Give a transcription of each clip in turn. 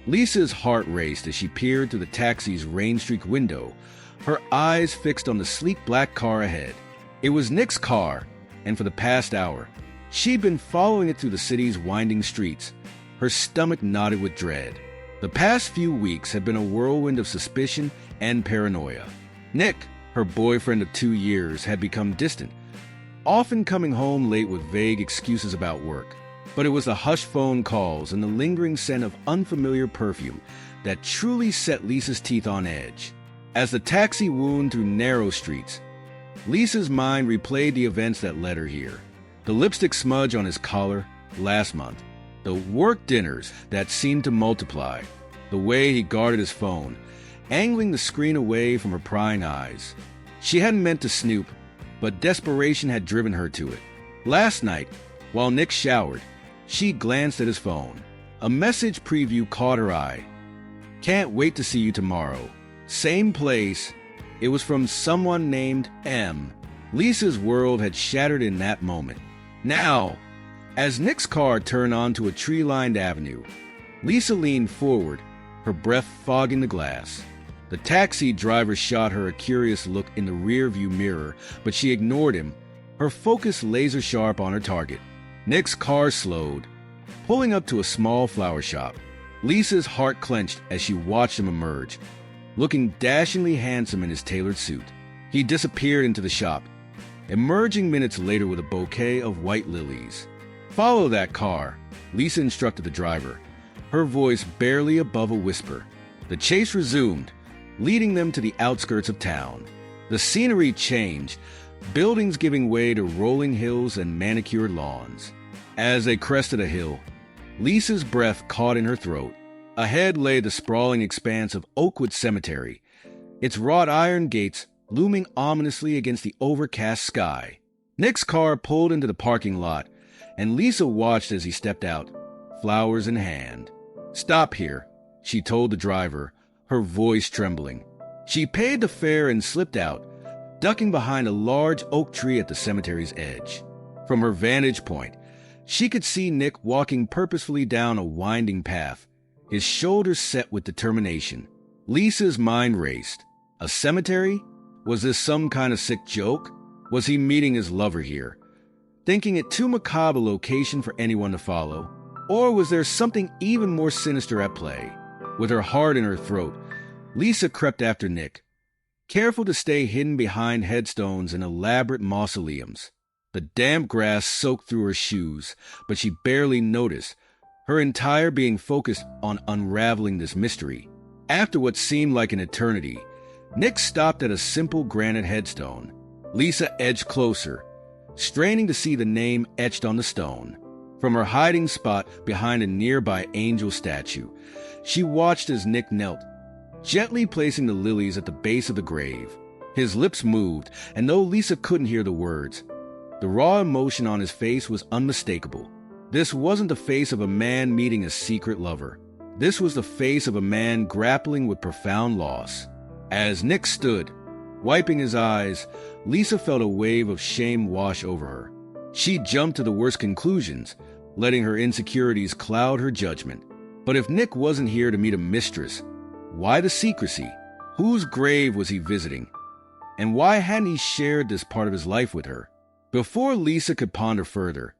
Lisa's heart raced as she peered through the taxi's rain-streaked window, her eyes fixed on the sleek black car ahead. It was Nick's car, and for the past hour, she'd been following it through the city's winding streets. Her stomach knotted with dread. The past few weeks had been a whirlwind of suspicion and paranoia. Nick, her boyfriend of 2 years, had become distant, often coming home late with vague excuses about work. But it was the hushed phone calls and the lingering scent of unfamiliar perfume that truly set Lisa's teeth on edge. As the taxi wound through narrow streets, Lisa's mind replayed the events that led her here. The lipstick smudge on his collar last month, the work dinners that seemed to multiply, the way he guarded his phone, angling the screen away from her prying eyes. She hadn't meant to snoop, but desperation had driven her to it. Last night, while Nick showered, she glanced at his phone. A message preview caught her eye. "Can't wait to see you tomorrow. Same place." It was from someone named M. Lisa's world had shattered in that moment. Now, as Nick's car turned onto a tree-lined avenue, Lisa leaned forward, her breath fogging the glass. The taxi driver shot her a curious look in the rear-view mirror, but she ignored him, her focus laser-sharp on her target. Nick's car slowed, pulling up to a small flower shop. Lisa's heart clenched as she watched him emerge, looking dashingly handsome in his tailored suit. He disappeared into the shop, emerging minutes later with a bouquet of white lilies. "Follow that car," Lisa instructed the driver, her voice barely above a whisper. The chase resumed, leading them to the outskirts of town. The scenery changed, buildings giving way to rolling hills and manicured lawns. As they crested a hill, Lisa's breath caught in her throat. Ahead lay the sprawling expanse of Oakwood Cemetery, its wrought iron gates looming ominously against the overcast sky. Nick's car pulled into the parking lot, and Lisa watched as he stepped out, flowers in hand. "Stop here," she told the driver, her voice trembling. She paid the fare and slipped out, ducking behind a large oak tree at the cemetery's edge. From her vantage point, she could see Nick walking purposefully down a winding path, his shoulders set with determination. Lisa's mind raced. A cemetery? Was this some kind of sick joke? Was he meeting his lover here, thinking it too macabre a location for anyone to follow? Or was there something even more sinister at play? With her heart in her throat, Lisa crept after Nick, careful to stay hidden behind headstones and elaborate mausoleums. The damp grass soaked through her shoes, but she barely noticed, her entire being focused on unraveling this mystery. After what seemed like an eternity, Nick stopped at a simple granite headstone. Lisa edged closer, straining to see the name etched on the stone. From her hiding spot behind a nearby angel statue, she watched as Nick knelt, gently placing the lilies at the base of the grave. His lips moved, and though Lisa couldn't hear the words, the raw emotion on his face was unmistakable. This wasn't the face of a man meeting a secret lover. This was the face of a man grappling with profound loss. As Nick stood, wiping his eyes, Lisa felt a wave of shame wash over her. She jumped to the worst conclusions, letting her insecurities cloud her judgment. But if Nick wasn't here to meet a mistress, why the secrecy? Whose grave was he visiting? And why hadn't he shared this part of his life with her? Before Lisa could ponder further,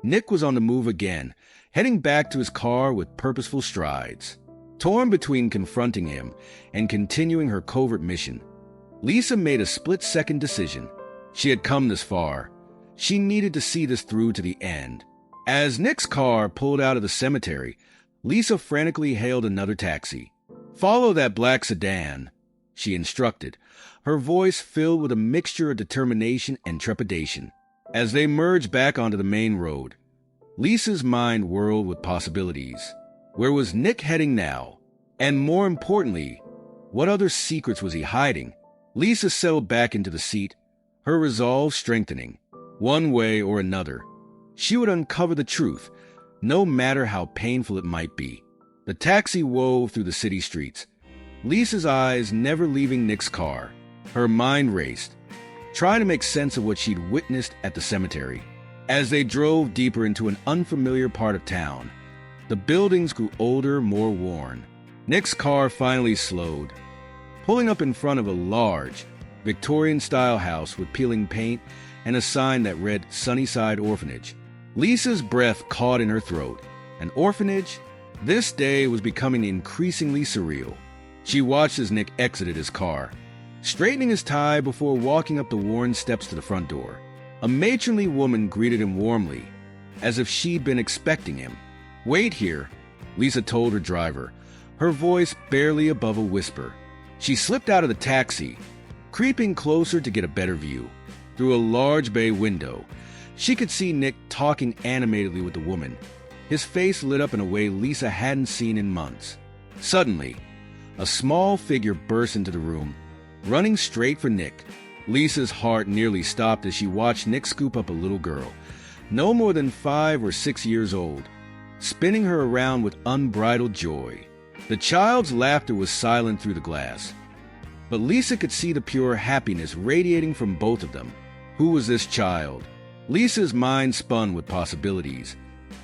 Nick was on the move again, heading back to his car with purposeful strides. Torn between confronting him and continuing her covert mission, Lisa made a split-second decision. She had come this far. She needed to see this through to the end. As Nick's car pulled out of the cemetery, Lisa frantically hailed another taxi. "Follow that black sedan," she instructed, her voice filled with a mixture of determination and trepidation. As they merged back onto the main road, Lisa's mind whirled with possibilities. Where was Nick heading now? And more importantly, what other secrets was he hiding? Lisa settled back into the seat, her resolve strengthening. One way or another, she would uncover the truth, no matter how painful it might be. The taxi wove through the city streets, Lisa's eyes never leaving Nick's car. Her mind raced, trying to make sense of what she'd witnessed at the cemetery. As they drove deeper into an unfamiliar part of town, The buildings grew older, more worn. Nick's car finally slowed, pulling up in front of a large, Victorian-style house with peeling paint and a sign that read Sunnyside Orphanage. Lisa's breath caught in her throat. An orphanage? This day was becoming increasingly surreal. She watched as Nick exited his car, straightening his tie before walking up the worn steps to the front door. A matronly woman greeted him warmly, as if she'd been expecting him. "Wait here," Lisa told her driver, her voice barely above a whisper. She slipped out of the taxi, creeping closer to get a better view. Through a large bay window, she could see Nick talking animatedly with the woman. His face lit up in a way Lisa hadn't seen in months. Suddenly, a small figure burst into the room, running straight for Nick. Lisa's heart nearly stopped as she watched Nick scoop up a little girl, no more than 5 or 6 years old, spinning her around with unbridled joy. The child's laughter was silent through the glass, but Lisa could see the pure happiness radiating from both of them. Who was this child? Lisa's mind spun with possibilities,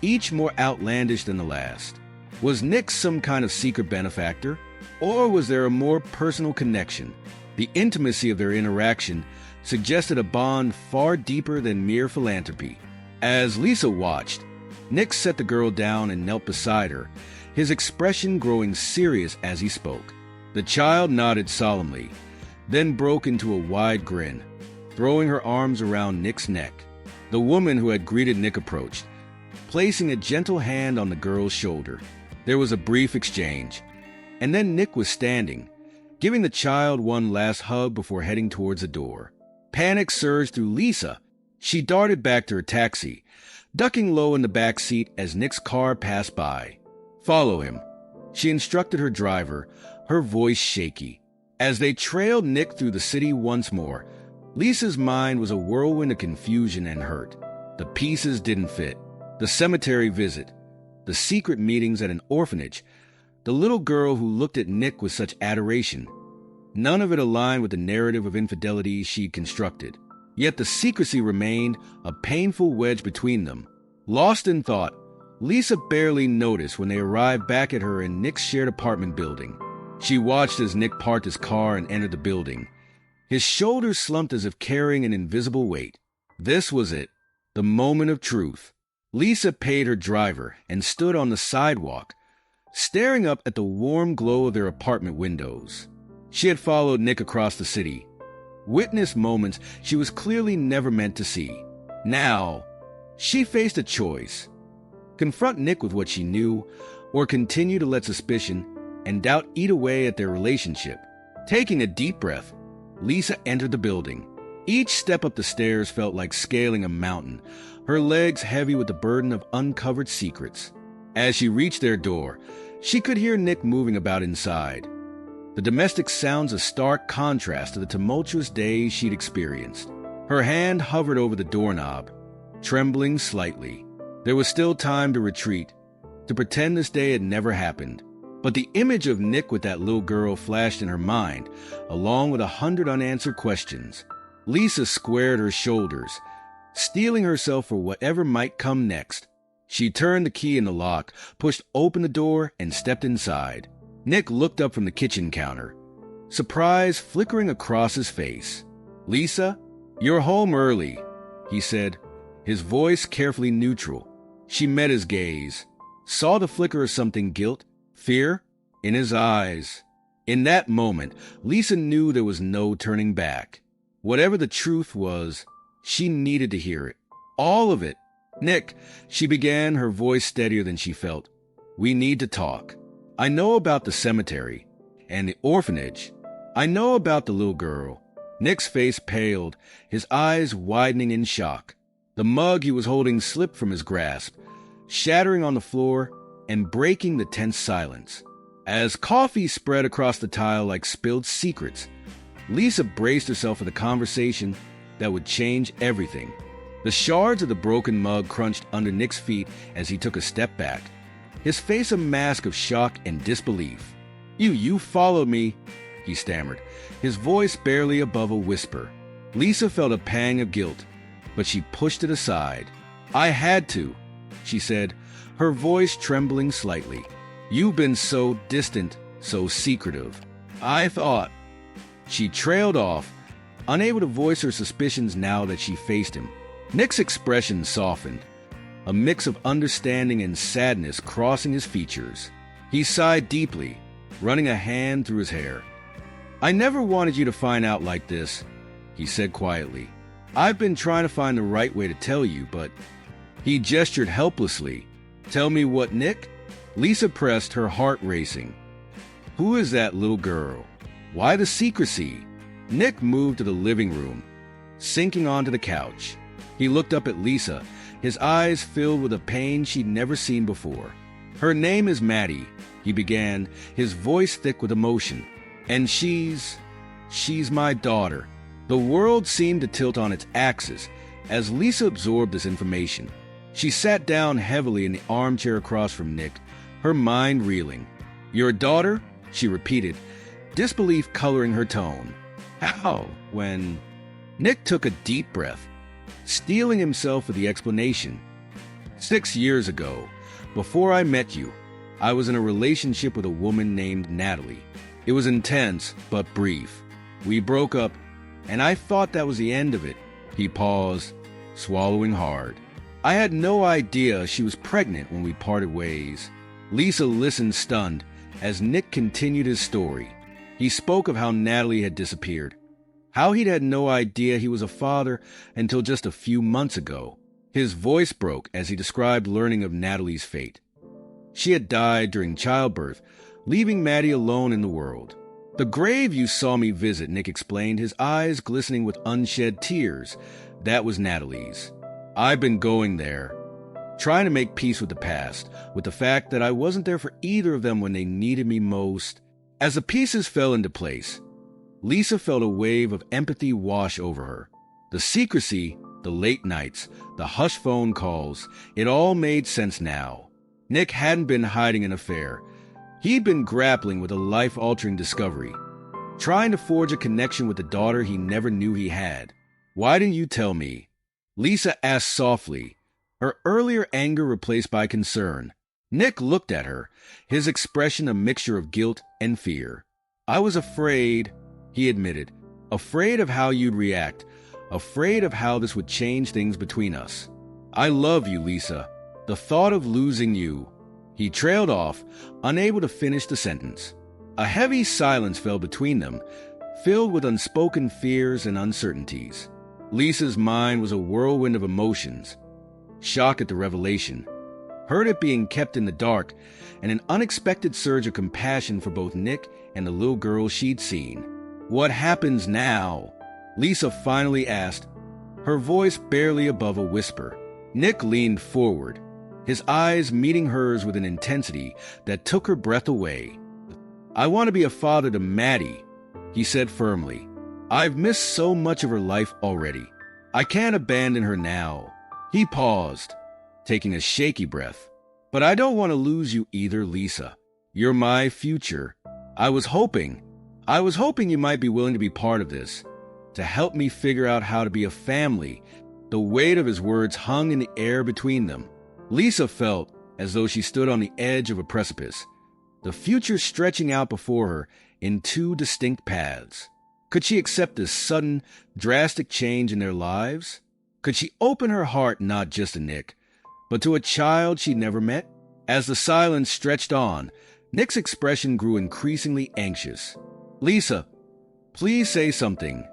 each more outlandish than the last. Was Nick some kind of secret benefactor, or was there a more personal connection? The intimacy of their interaction suggested a bond far deeper than mere philanthropy. As Lisa watched, Nick set the girl down and knelt beside her, his expression growing serious as he spoke. The child nodded solemnly, then broke into a wide grin, throwing her arms around Nick's neck. The woman who had greeted Nick approached, placing a gentle hand on the girl's shoulder. There was a brief exchange, and then Nick was standing, giving the child one last hug before heading towards the door. Panic surged through Lisa. She darted back to her taxi, ducking low in the back seat as Nick's car passed by. "Follow him," she instructed her driver, her voice shaky. As they trailed Nick through the city once more, Lisa's mind was a whirlwind of confusion and hurt. The pieces didn't fit. The cemetery visit, the secret meetings at an orphanage, the little girl who looked at Nick with such adoration. None of it aligned with the narrative of infidelity she'd constructed. Yet the secrecy remained, a painful wedge between them. Lost in thought, Lisa barely noticed when they arrived back at her in Nick's shared apartment building. She watched as Nick parked his car and entered the building, his shoulders slumped as if carrying an invisible weight. This was it, the moment of truth. Lisa paid her driver and stood on the sidewalk, staring up at the warm glow of their apartment windows. She had followed Nick across the city, witnessed moments she was clearly never meant to see. Now, she faced a choice: confront Nick with what she knew, or continue to let suspicion and doubt eat away at their relationship. Taking a deep breath, Lisa entered the building. Each step up the stairs felt like scaling a mountain, her legs heavy with the burden of uncovered secrets. As she reached their door, she could hear Nick moving about inside, the domestic sounds a stark contrast to the tumultuous days she'd experienced. Her hand hovered over the doorknob, trembling slightly. There was still time to retreat, to pretend this day had never happened. But the image of Nick with that little girl flashed in her mind, along with 100 unanswered questions. Lisa squared her shoulders, steeling herself for whatever might come next. She turned the key in the lock, pushed open the door, and stepped inside. Nick looked up from the kitchen counter, surprise flickering across his face. "Lisa, you're home early," he said, his voice carefully neutral. She met his gaze, saw the flicker of something guilt, fear, in his eyes. In that moment, Lisa knew there was no turning back. Whatever the truth was, she needed to hear it. All of it. "Nick," she began, her voice steadier than she felt. "We need to talk. I know about the cemetery and the orphanage. I know about the little girl." Nick's face paled, his eyes widening in shock. The mug he was holding slipped from his grasp, shattering on the floor and breaking the tense silence. As coffee spread across the tile like spilled secrets, Lisa braced herself for the conversation that would change everything. The shards of the broken mug crunched under Nick's feet as he took a step back, his face a mask of shock and disbelief. You followed me," he stammered, his voice barely above a whisper. Lisa felt a pang of guilt, but she pushed it aside. "I had to," she said, her voice trembling slightly. "You've been so distant, so secretive. I thought—" She trailed off, unable to voice her suspicions now that she faced him. Nick's expression softened, a mix of understanding and sadness crossing his features. He sighed deeply, running a hand through his hair. "I never wanted you to find out like this," he said quietly. "I've been trying to find the right way to tell you, but—" He gestured helplessly. "Tell me what, Nick?" Lisa pressed, her heart racing. "Who is that little girl? Why the secrecy?" Nick moved to the living room, sinking onto the couch. He looked up at Lisa, his eyes filled with a pain she'd never seen before. "Her name is Maddie," he began, his voice thick with emotion. "And she's my daughter." The world seemed to tilt on its axis as Lisa absorbed this information. She sat down heavily in the armchair across from Nick, her mind reeling. "Your daughter?" she repeated, disbelief coloring her tone. "How? When—" Nick took a deep breath, steeling himself for the explanation. 6 years ago, before I met you, I was in a relationship with a woman named Natalie. It was intense, but brief. We broke up, and I thought that was the end of it." He paused, swallowing hard. "I had no idea she was pregnant when we parted ways." Lisa listened stunned as Nick continued his story. He spoke of how Natalie had disappeared, how he'd had no idea he was a father until just a few months ago. His voice broke as he described learning of Natalie's fate. She had died during childbirth, leaving Maddie alone in the world. "The grave you saw me visit," Nick explained, his eyes glistening with unshed tears. "That was Natalie's. I've been going there, trying to make peace with the past, with the fact that I wasn't there for either of them when they needed me most." As the pieces fell into place, Lisa felt a wave of empathy wash over her. The secrecy, the late nights, the hushed phone calls, it all made sense now. Nick hadn't been hiding an affair. He'd been grappling with a life-altering discovery, trying to forge a connection with the daughter he never knew he had. "Why didn't you tell me?" Lisa asked softly, her earlier anger replaced by concern. Nick looked at her, his expression a mixture of guilt and fear. "I was afraid," he admitted, "afraid of how you'd react, afraid of how this would change things between us. I love you, Lisa. The thought of losing you—" He trailed off, unable to finish the sentence. A heavy silence fell between them, filled with unspoken fears and uncertainties. Lisa's mind was a whirlwind of emotions: shock at the revelation, hurt at being kept in the dark, and an unexpected surge of compassion for both Nick and the little girl she'd seen. "What happens now?" Lisa finally asked, her voice barely above a whisper. Nick leaned forward, his eyes meeting hers with an intensity that took her breath away. "I want to be a father to Maddie," he said firmly. "I've missed so much of her life already. I can't abandon her now." He paused, taking a shaky breath. "But I don't want to lose you either, Lisa. You're my future. I was hoping you might be willing to be part of this, to help me figure out how to be a family." The weight of his words hung in the air between them. Lisa felt as though she stood on the edge of a precipice, the future stretching out before her in two distinct paths. Could she accept this sudden, drastic change in their lives? Could she open her heart not just to Nick, but to a child she'd never met? As the silence stretched on, Nick's expression grew increasingly anxious. "Lisa, please say something,"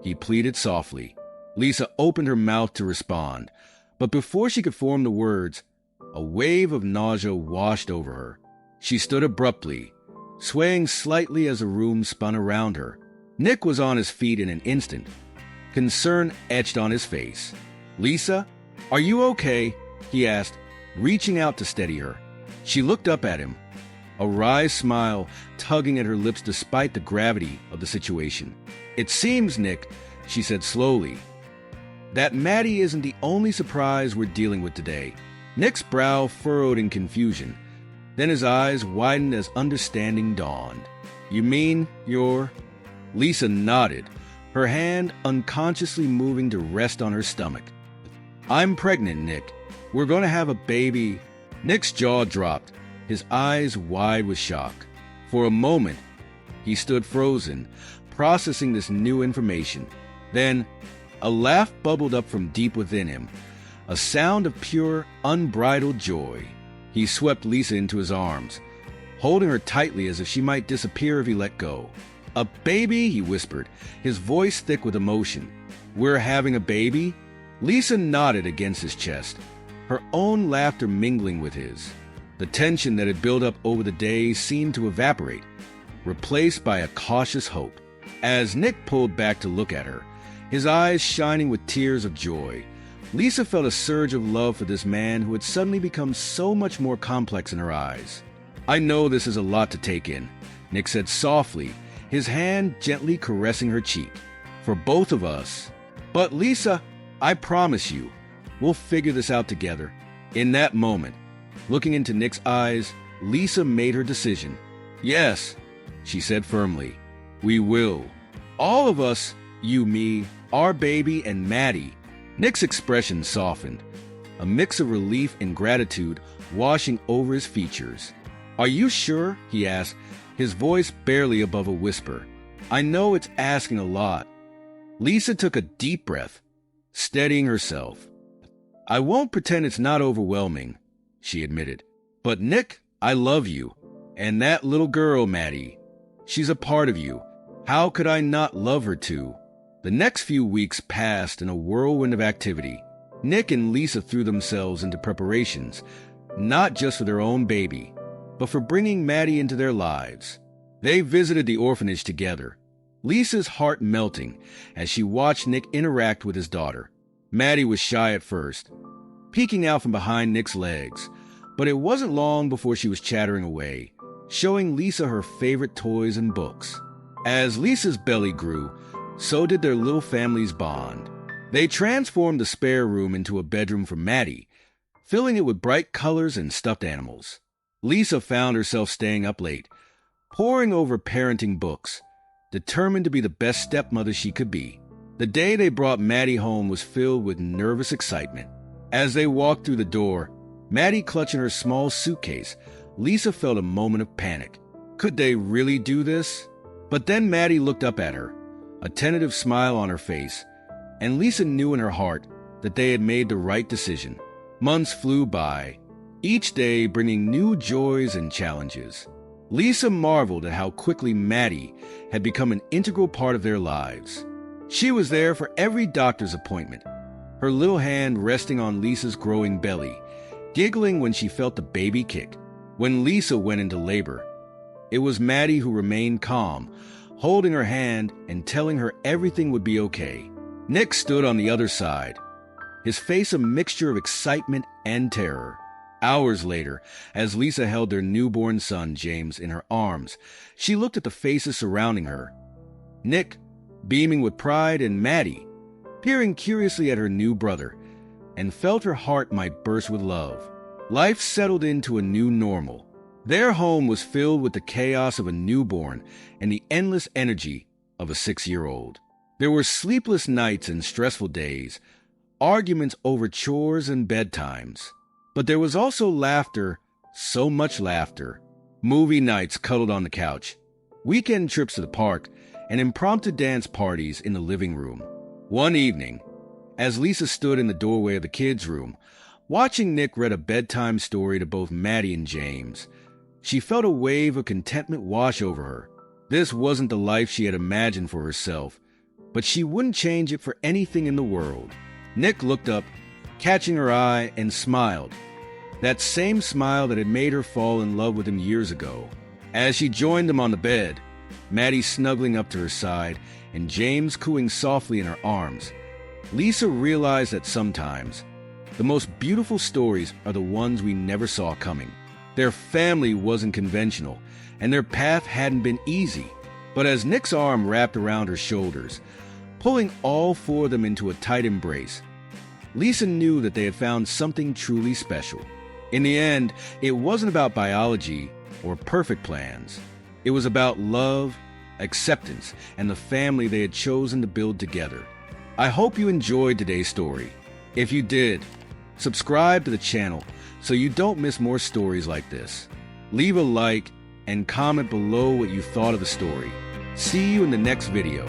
he pleaded softly. Lisa opened her mouth to respond, but before she could form the words, a wave of nausea washed over her. She stood abruptly, swaying slightly as the room spun around her. Nick was on his feet in an instant, concern etched on his face. "Lisa, are you okay?" he asked, reaching out to steady her. She looked up at him, a wry smile tugging at her lips despite the gravity of the situation. "It seems, Nick," she said slowly, "that Maddie isn't the only surprise we're dealing with today." Nick's brow furrowed in confusion, then his eyes widened as understanding dawned. "You mean you're—" Lisa nodded, her hand unconsciously moving to rest on her stomach. "I'm pregnant, Nick. We're going to have a baby Nick's jaw dropped, his eyes wide with shock. For a moment, he stood frozen, processing this new information. Then, a laugh bubbled up from deep within him, a sound of pure, unbridled joy. He swept Lisa into his arms, holding her tightly as if she might disappear if he let go. "A baby?" he whispered, his voice thick with emotion. "We're having a baby?" Lisa nodded against his chest, her own laughter mingling with his. The tension that had built up over the days seemed to evaporate, replaced by a cautious hope. As Nick pulled back to look at her, his eyes shining with tears of joy, Lisa felt a surge of love for this man who had suddenly become so much more complex in her eyes. "I know this is a lot to take in," Nick said softly, his hand gently caressing her cheek. "For both of us. But Lisa, I promise you, we'll figure this out together." In that moment, looking into Nick's eyes, Lisa made her decision. "Yes," she said firmly, "we will. All of us, you, me, our baby, and Maddie." Nick's expression softened, a mix of relief and gratitude washing over his features. "Are you sure?" he asked, his voice barely above a whisper. "I know it's asking a lot." Lisa took a deep breath, steadying herself. "I won't pretend it's not overwhelming," she admitted. "But Nick, I love you. And that little girl, Maddie, she's a part of you. How could I not love her too?" The next few weeks passed in a whirlwind of activity. Nick and Lisa threw themselves into preparations, not just for their own baby, but for bringing Maddie into their lives. They visited the orphanage together, Lisa's heart melting as she watched Nick interact with his daughter. Maddie was shy at first, peeking out from behind Nick's legs, but it wasn't long before she was chattering away, showing Lisa her favorite toys and books. As Lisa's belly grew, so did their little family's bond. They transformed the spare room into a bedroom for Maddie, filling it with bright colors and stuffed animals. Lisa found herself staying up late, poring over parenting books, determined to be the best stepmother she could be. The day they brought Maddie home was filled with nervous excitement. As they walked through the door, Maddie clutching her small suitcase, Lisa felt a moment of panic. Could they really do this? But then Maddie looked up at her, a tentative smile on her face, and Lisa knew in her heart that they had made the right decision. Months flew by, each day bringing new joys and challenges. Lisa marveled at how quickly Maddie had become an integral part of their lives. She was there for every doctor's appointment, her little hand resting on Lisa's growing belly, giggling when she felt the baby kick. When Lisa went into labor, it was Maddie who remained calm, holding her hand and telling her everything would be okay. Nick stood on the other side, his face a mixture of excitement and terror. Hours later, as Lisa held their newborn son, James, in her arms, she looked at the faces surrounding her. Nick, beaming with pride, and Maddie, peering curiously at her new brother, and felt her heart might burst with love. Life settled into a new normal. Their home was filled with the chaos of a newborn and the endless energy of a 6-year-old. There were sleepless nights and stressful days, arguments over chores and bedtimes. But there was also laughter, so much laughter. Movie nights cuddled on the couch, weekend trips to the park, and impromptu dance parties in the living room. One evening, as Lisa stood in the doorway of the kids' room, watching Nick read a bedtime story to both Maddie and James, she felt a wave of contentment wash over her. This wasn't the life she had imagined for herself, but she wouldn't change it for anything in the world. Nick looked up, catching her eye, and smiled. That same smile that had made her fall in love with him years ago. As she joined him on the bed, Maddie snuggling up to her side and James cooing softly in her arms, Lisa realized that sometimes the most beautiful stories are the ones we never saw coming. Their family wasn't conventional, and their path hadn't been easy. But as Nick's arm wrapped around her shoulders, pulling all four of them into a tight embrace, Lisa knew that they had found something truly special. In the end, it wasn't about biology or perfect plans. It was about love, acceptance, and the family they had chosen to build together. I hope you enjoyed today's story. If you did, subscribe to the channel, so you don't miss more stories like this. Leave a like and comment below what you thought of the story. See you in the next video.